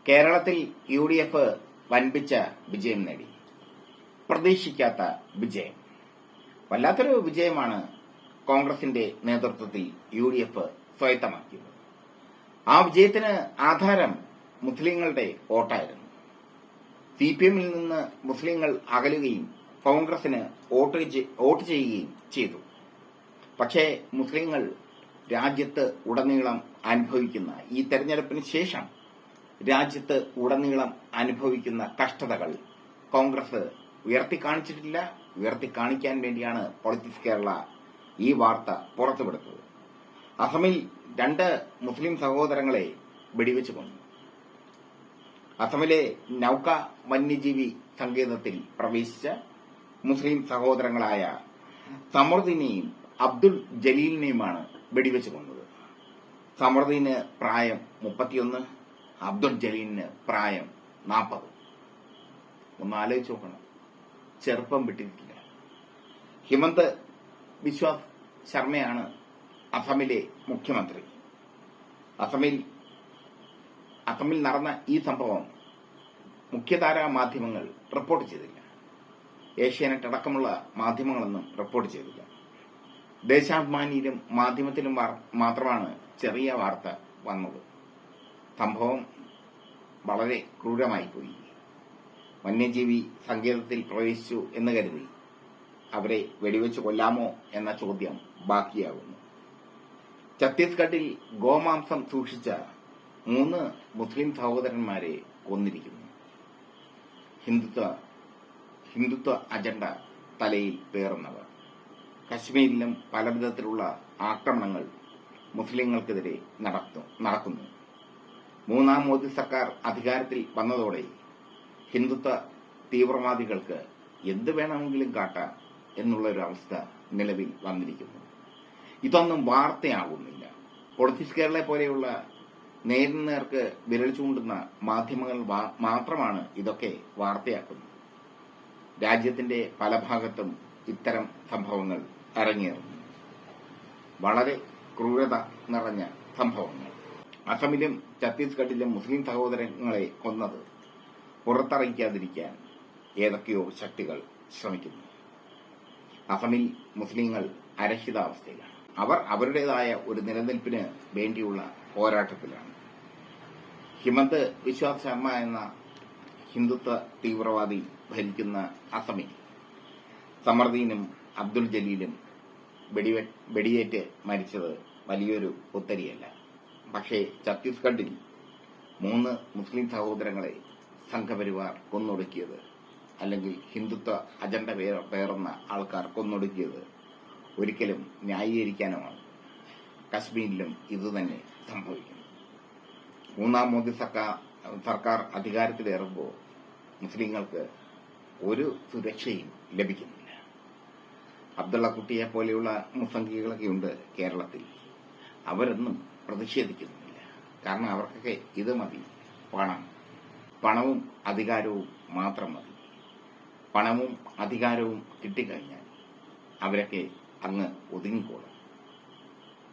കേരളത്തിൽ UDF വൻപിച്ച വിജയം നേടി. പ്രതീക്ഷിക്കാത്ത വിജയം. വല്ലാത്തൊരു വിജയമാണ് കോൺഗ്രസിന്റെ നേതൃത്വത്തിൽ UDF സ്വായത്തമാക്കിയത്. ആ വിജയത്തിന് ആധാരം മുസ്ലിങ്ങളുടെ വോട്ടായിരുന്നു. CPMൽ നിന്ന് മുസ്ലിങ്ങൾ അകലുകയും കോൺഗ്രസിന് വോട്ട് ചെയ്യുകയും ചെയ്തു. പക്ഷേ മുസ്ലിങ്ങൾ രാജ്യത്ത് ഉടനീളം അനുഭവിക്കുന്ന ഈ തെരഞ്ഞെടുപ്പിന് ശേഷം രാജ്യത്ത് ഉടനീളം അനുഭവിക്കുന്ന കഷ്ടതകൾ കോൺഗ്രസ് ഉയർത്തിക്കാണിച്ചിട്ടില്ല. ഉയർത്തിക്കാണിക്കാൻ വേണ്ടിയാണ് പൊളിറ്റിക്സ് കേരള ഈ വാർത്ത പുറത്തുവിടുന്നത്. അസമിൽ 2 മുസ്ലിം സഹോദരങ്ങളെ വെടിവെച്ച് കൊന്നു. അസമിലെ നൌക വന്യജീവി സങ്കേതത്തിൽ പ്രവേശിച്ച മുസ്ലിം സഹോദരങ്ങളായ സമറുദ്ദീനെയും അബ്ദുൾ ജലീലിനെയുമാണ് വെടിവെച്ച് കൊന്നത്. സമറുദ്ദീന് പ്രായം 31, അബ്ദുൾ ജലീലിന് പ്രായം 40. ഒന്ന് ആലോചിച്ച് നോക്കണം, ചെറുപ്പം വിട്ടിട്ടില്ല. ഹിമന്ത് ബിശ്വ ശർമ്മയാണ് അസമിലെ മുഖ്യമന്ത്രി. അസമിൽ നടന്ന ഈ സംഭവം മുഖ്യധാരാ മാധ്യമങ്ങൾ റിപ്പോർട്ട് ചെയ്തില്ല. ഏഷ്യാനെറ്റ് അടക്കമുള്ള മാധ്യമങ്ങളൊന്നും റിപ്പോർട്ട് ചെയ്തില്ല. ദേശാഭിമാനിയിലും മാധ്യമത്തിലും മാത്രമാണ് ചെറിയ വാർത്ത വന്നത്. സംഭവം വളരെ ക്രൂരമായി പോയി. വന്യജീവി സങ്കേതത്തിൽ പ്രവേശിച്ചു എന്ന് കരുതി അവരെ വെടിവെച്ച് കൊല്ലാമോ എന്ന ചോദ്യം ബാക്കിയാകുന്നു. ഛത്തീസ്ഗഡിൽ ഗോമാംസം സൂക്ഷിച്ച 3 മുസ്ലിം സഹോദരന്മാരെ കൊന്നിരിക്കുന്നു. ഹിന്ദുത്വ അജണ്ട തലയിൽ പേറുന്നവർ. കശ്മീരിലും പലവിധത്തിലുള്ള ആക്രമണങ്ങൾ മുസ്ലിങ്ങൾക്കെതിരെ നടക്കുന്നു. 3ാം മോദി സർക്കാർ അധികാരത്തിൽ വന്നതോടെ ഹിന്ദുത്വ തീവ്രവാദികൾക്ക് എന്ത് വേണമെങ്കിലും കാട്ടാം എന്നുള്ളൊരു അവസ്ഥ നിലവിൽ വന്നിരിക്കുന്നു. ഇതൊന്നും വാർത്തയാകുന്നില്ല. പൊളിറ്റിക്സ് കേരള പോലെയുള്ള നേർക്ക് വിരൽ ചൂണ്ടുന്ന മാധ്യമങ്ങൾ മാത്രമാണ് ഇതൊക്കെ വാർത്തയാക്കുന്നത്. രാജ്യത്തിന്റെ പല ഭാഗത്തും ഇത്തരം സംഭവങ്ങൾ അരങ്ങേറുന്നു. വളരെ ക്രൂരത നിറഞ്ഞ സംഭവങ്ങൾ. അസമിലും ഛത്തീസ്ഗഡിലും മുസ്ലിം സഹോദരങ്ങളെ കൊന്നത് പുറത്തറിയിക്കാതിരിക്കാൻ ഏതൊക്കെയോ ശക്തികൾ ശ്രമിക്കുന്നു. അസമിൽ മുസ്ലിങ്ങൾ അരക്ഷിതാവസ്ഥയിലാണ്. അവർ അവരുടേതായ ഒരു നിലനിൽപ്പിന് വേണ്ടിയുള്ള പോരാട്ടത്തിലാണ്. ഹിമന്ത് ബിശ്വ ശർമ്മ എന്ന ഹിന്ദുത്വ തീവ്രവാദി ഭരിക്കുന്ന അസമിൽ സമറുദ്ദീനും അബ്ദുൾ ജലീലും വെടിയേറ്റ് മരിച്ചത് വലിയൊരു പുത്തരിയല്ല. പക്ഷേ ഛത്തീസ്ഗഡിൽ 3 മുസ്ലിം സഹോദരങ്ങളെ സംഘപരിവാർ കൊന്നൊടുക്കിയത്, അല്ലെങ്കിൽ ഹിന്ദുത്വ അജണ്ട പേറുന്ന ആൾക്കാർ കൊന്നൊടുക്കിയത് ഒരിക്കലും ന്യായീകരിക്കാനുമാണ്. കശ്മീരിലും ഇതുതന്നെ സംഭവിക്കുന്നു. 3ാം മോദി സർക്കാർ അധികാരത്തിലേറുമ്പോൾ മുസ്ലിങ്ങൾക്ക് ഒരു സുരക്ഷയും ലഭിക്കുന്നില്ല. അബ്ദുള്ളക്കുട്ടിയെ പോലെയുള്ള മുസംഗികളൊക്കെയുണ്ട് കേരളത്തിൽ. അവരൊന്നും പ്രതിഷേധിക്കുന്നില്ല. കാരണം അവർക്കൊക്കെ ഇത് മതി, പണവും അധികാരവും മാത്രം മതി. പണവും അധികാരവും കിട്ടിക്കഴിഞ്ഞാൽ അവരൊക്കെ അങ്ങ് ഒതുങ്ങിക്കോളും.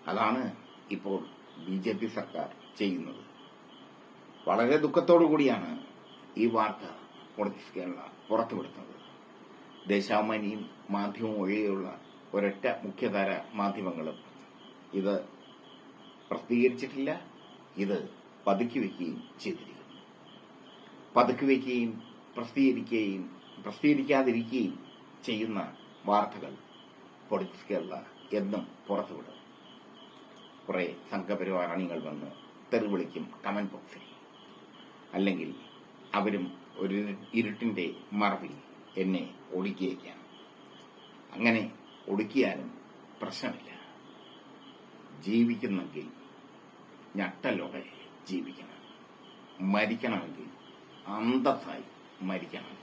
അതാണ് ഇപ്പോൾ BJP സർക്കാർ ചെയ്യുന്നത്. വളരെ ദുഃഖത്തോടു കൂടിയാണ് ഈ വാർത്ത പൊളിറ്റിക്സ് കേരള പുറത്തുവിടുന്നത്. ദേശാഭിമാനിയും മാധ്യമവും ഒഴികെയുള്ള ഒരൊറ്റ മുഖ്യധാര മാധ്യമങ്ങളും ഇത് പ്രസിദ്ധീകരിച്ചിട്ടില്ല. ഇത് പതുക്കി വയ്ക്കുകയും ചെയ്തിരിക്കുന്നു. പതുക്കി വയ്ക്കുകയും പ്രസിദ്ധീകരിക്കാതിരിക്കുകയും ചെയ്യുന്ന വാർത്തകൾ പൊളിറ്റിക്സ് കേരള എന്നും പുറത്തുവിടും. കുറെ സംഘപരിവാർ അണികൾ വന്ന് തെറിവിളിക്കും കമന്റ് ബോക്സിൽ. അല്ലെങ്കിൽ അവരും ഒരു ഇരുട്ടിന്റെ മറവിൽ എന്നെ ഒടുക്കിയേക്കാം. അങ്ങനെ ഒടുക്കിയാലും പ്രശ്നമില്ല. ജീവിക്കുന്നെങ്കിൽ ഞട്ടലോടെ ജീവിക്കണം. മരിക്കണമെങ്കിൽ അന്തസ്സായി മരിക്കണം.